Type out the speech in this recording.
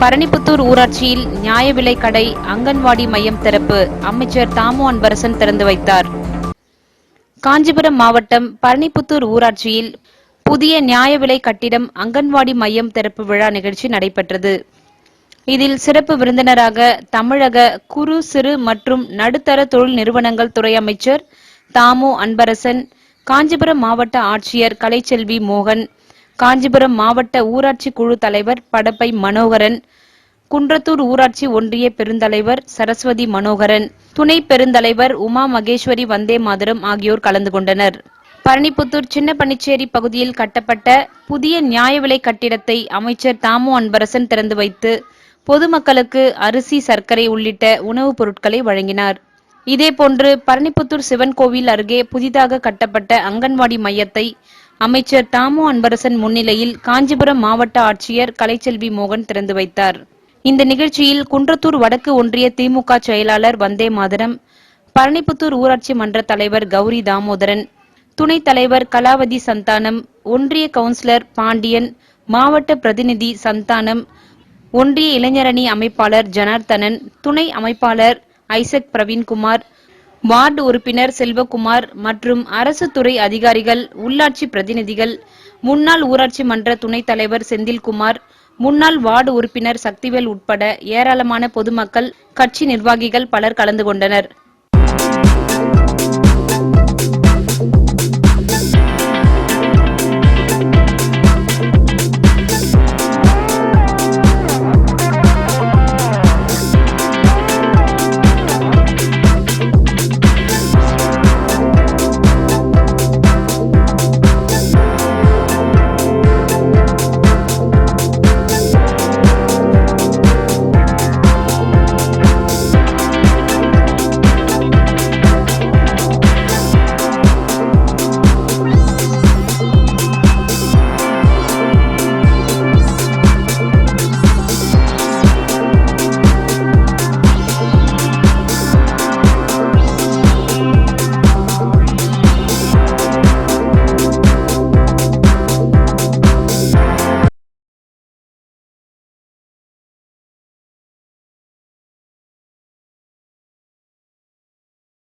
பரணிப்புத்தூர் ஊராட்சியில் நியாய விலை கடை, அங்கன்வாடி மையம் திறப்பு அமைச்சர் தாமு அன்பரசன் திறந்து வைத்தார். காஞ்சிபுரம் மாவட்டம் பரணிப்புத்தூர் ஊராட்சியில் புதிய நியாய விலை கட்டிடம், அங்கன்வாடி மையம் திறப்பு விழா நிகழ்ச்சி நடைபெற்றது. இதில் சிறப்பு விருந்தினராக தமிழக குறு, சிறு மற்றும் நடுத்தர தொழில் நிறுவனங்கள் துறை அமைச்சர் தாமு அன்பரசன், காஞ்சிபுரம் மாவட்ட ஆட்சியர் கலைச்செல்வி மோகன், காஞ்சிபுரம் மாவட்ட ஊராட்சி குழு தலைவர் படப்பை மனோகரன், குன்றத்தூர் ஊராட்சி ஒன்றிய பெருந்தலைவர் சரஸ்வதி மனோகரன், துணை பெருந்தலைவர் உமா மகேஸ்வரி வந்தே மாதரம் ஆகியோர் கலந்து கொண்டனர். பரணிப்புத்தூர் சின்ன பனிச்சேரி பகுதியில் கட்டப்பட்ட புதிய நியாய விலை கட்டிடத்தை அமைச்சர் தாமு அன்பரசன் திறந்து வைத்து பொதுமக்களுக்கு அரிசி, சர்க்கரை உள்ளிட்ட உணவுப் பொருட்களை வழங்கினார். இதேபோன்று பரணிப்புத்தூர் சிவன் கோவில் அருகே புதிதாக கட்டப்பட்ட அங்கன்வாடி மையத்தை அமைச்சர் தாமு அன்பரசன் முன்னிலையில் காஞ்சிபுரம் மாவட்ட ஆட்சியர் கலைச்செல்வி மோகன் திறந்து வைத்தார். இந்த நிகழ்ச்சியில் குன்றத்தூர் வடக்கு ஒன்றிய திமுக செயலாளர் வந்தே மாதரம், பரணிப்புத்தூர் ஊராட்சி மன்ற தலைவர் கௌரி தாமோதரன், துணைத் தலைவர் கலாவதி சந்தானம், ஒன்றிய கவுன்சிலர் பாண்டியன், மாவட்ட பிரதிநிதி சந்தானம், ஒன்றிய இளைஞரணி அமைப்பாளர் ஜனார்த்தனன், துணை அமைப்பாளர் ஐசக் பிரவீன்குமார், வார்டு உறுப்பினர் செல்வகுமார் மற்றும் அரசு துறை அதிகாரிகள், உள்ளாட்சி பிரதிநிதிகள், முன்னாள் ஊராட்சி மன்ற துணைத் தலைவர் செந்தில்குமார், முன்னாள் வார்டு உறுப்பினர் சக்திவேல் உட்பட ஏராளமான பொதுமக்கள், கட்சி நிர்வாகிகள் பலர் கலந்து கொண்டனர்.